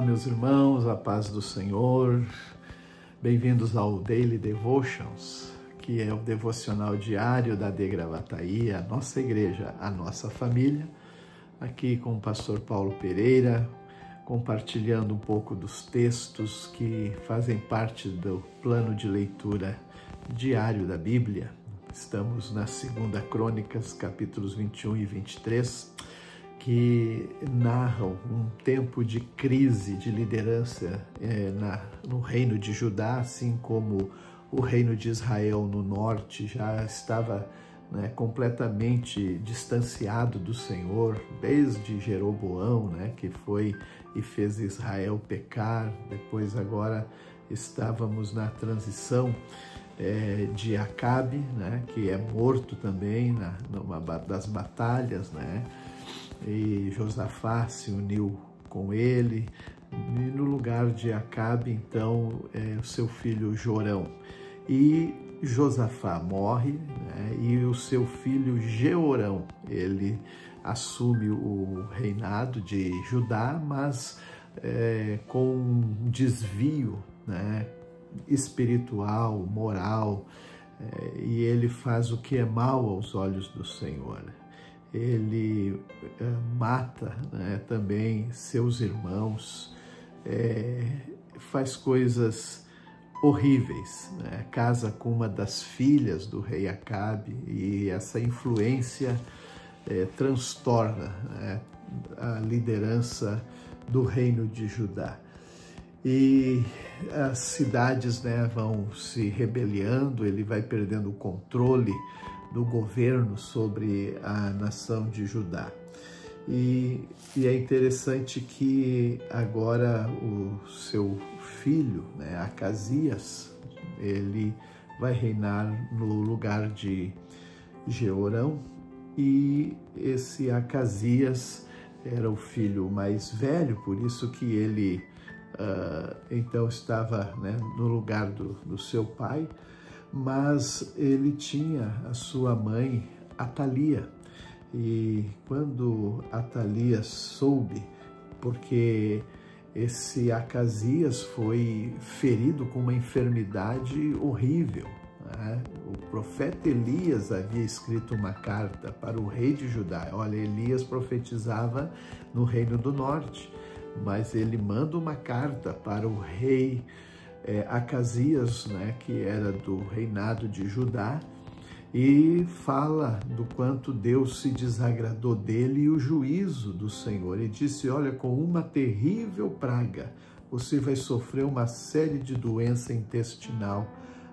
meus irmãos, a paz do Senhor. Bem-vindos ao Daily Devotions, que é o devocional diário da De Gravataí, a nossa igreja, a nossa família. Aqui com o pastor Paulo Pereira, compartilhando um pouco dos textos que fazem parte do plano de leitura diário da Bíblia. Estamos na 2 Crônicas, capítulos 21 e 23, que narram um tempo de crise de liderança no reino de Judá, assim como o reino de Israel no norte já estava completamente distanciado do Senhor, desde Jeroboão, que foi e fez Israel pecar. Depois agora estávamos na transição de Acabe, que é morto também numa das batalhas, e Josafá se uniu com ele, e no lugar de Acabe, então, o seu filho Jorão. E Josafá morre, e o seu filho Jeorão, ele assume o reinado de Judá, mas com um desvio espiritual, moral, e ele faz o que é mal aos olhos do Senhor. Ele mata também seus irmãos, faz coisas horríveis, casa com uma das filhas do rei Acabe, e essa influência transtorna a liderança do reino de Judá. E as cidades vão se rebeliando, ele vai perdendo o controle do governo sobre a nação de Judá. E é interessante que agora o seu filho, Acasias, ele vai reinar no lugar de Jeorão, e esse Acasias era o filho mais velho, por isso que ele então estava no lugar do seu pai, mas ele tinha a sua mãe, Atalia. E quando Atalia soube, porque esse Acasias foi ferido com uma enfermidade horrível, o profeta Elias havia escrito uma carta para o rei de Judá. Olha, Elias profetizava no reino do norte, mas ele manda uma carta para o rei Acasias, que era do reinado de Judá, e fala do quanto Deus se desagradou dele e o juízo do Senhor. E disse: olha, com uma terrível praga você vai sofrer uma série de doença intestinal,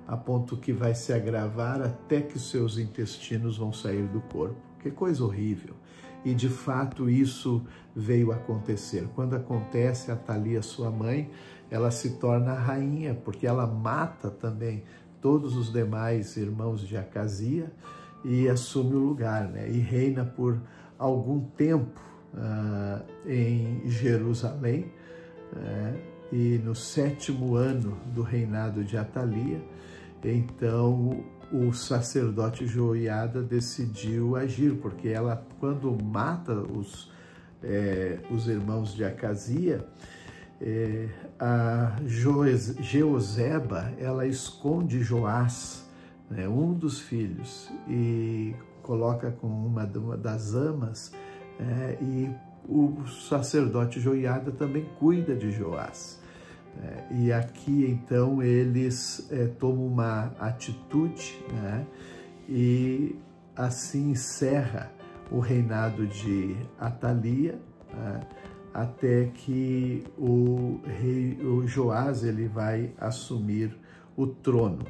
a ponto que vai se agravar até que seus intestinos vão sair do corpo. Que coisa horrível! E de fato isso veio acontecer. Quando acontece, Atalia, sua mãe, ela se torna rainha, porque ela mata também todos os demais irmãos de Acasias e assume o lugar, e reina por algum tempo em Jerusalém. E no 7º ano do reinado de Atalia, então o sacerdote Joiada decidiu agir, porque ela, quando mata os irmãos de Acasias, a Jeoseba, ela esconde Joás, um dos filhos, e coloca com uma das amas, e o sacerdote Joiada também cuida de Joás. E aqui então eles tomam uma atitude, e assim encerra o reinado de Atalia, até que o Joás ele vai assumir o trono.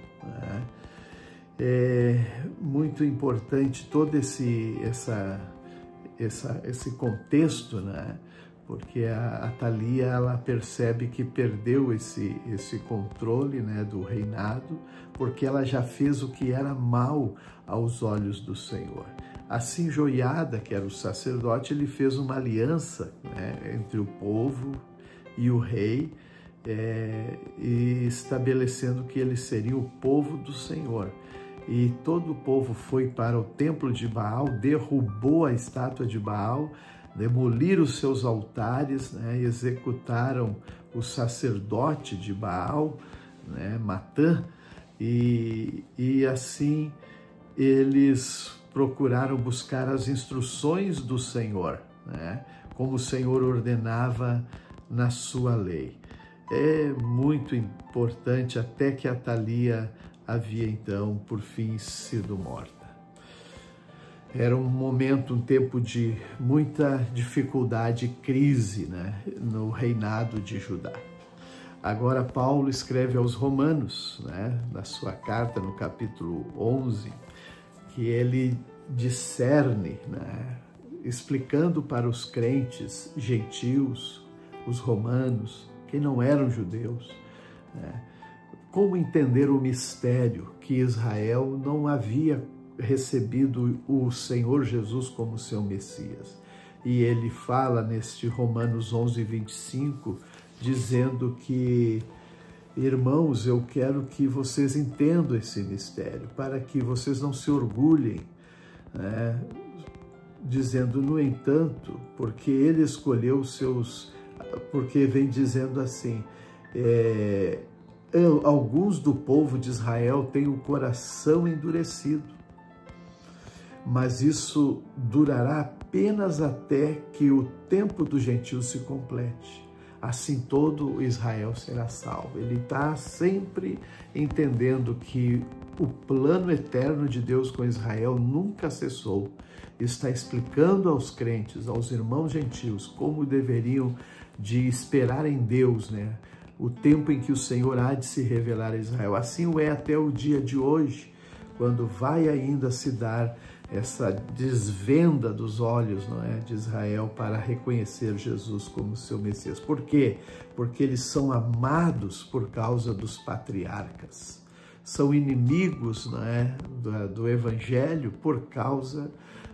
É muito importante todo esse contexto, porque a Atalia, ela percebe que perdeu esse controle do reinado, porque ela já fez o que era mal aos olhos do Senhor. Assim, Joiada, que era o sacerdote, ele fez uma aliança entre o povo e o rei, e estabelecendo que ele seria o povo do Senhor. E todo o povo foi para o templo de Baal, derrubou a estátua de Baal, demoliram os seus altares, né, executaram o sacerdote de Baal, né, Matã, e assim eles procuraram buscar as instruções do Senhor, né, como o Senhor ordenava na sua lei. É muito importante, até que Atalia havia então, por fim, sido morta. Era um momento, um tempo de muita dificuldade e crise, né, no reinado de Judá. Agora Paulo escreve aos Romanos, né, na sua carta, no capítulo 11, que ele discerne, né, explicando para os crentes gentios, os romanos, que não eram judeus, né, como entender o mistério que Israel não havia recebido o Senhor Jesus como seu Messias. E ele fala neste Romanos 11, 25, dizendo que, irmãos, eu quero que vocês entendam esse mistério, para que vocês não se orgulhem, né? Dizendo, no entanto, porque ele escolheu os seus... Porque vem dizendo assim, alguns do povo de Israel têm o coração endurecido, mas isso durará apenas até que o tempo dos gentios se complete. Assim todo Israel será salvo. Ele está sempre entendendo que o plano eterno de Deus com Israel nunca cessou. Está explicando aos crentes, aos irmãos gentios, como deveriam de esperar em Deus, né? O tempo em que o Senhor há de se revelar a Israel. Assim o é até o dia de hoje, quando vai ainda se dar essa desvenda dos olhos, não é, de Israel para reconhecer Jesus como seu Messias. Por quê? Porque eles são amados por causa dos patriarcas. São inimigos, não é, do Evangelho por causa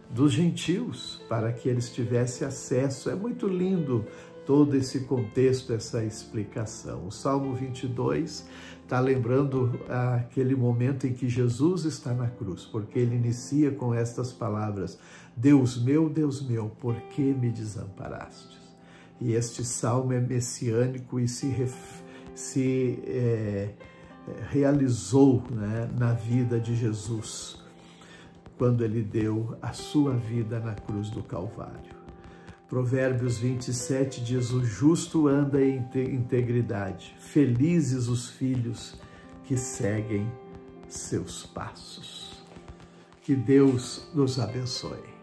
dos gentios, para que eles tivessem acesso. É muito lindo todo esse contexto, essa explicação. O Salmo 22 está lembrando aquele momento em que Jesus está na cruz, porque ele inicia com estas palavras: Deus meu, por que me desamparastes? E este salmo é messiânico e se realizou, né, na vida de Jesus, quando ele deu a sua vida na cruz do Calvário. Provérbios 27 diz: o justo anda em integridade, felizes os filhos que seguem seus passos. Que Deus nos abençoe.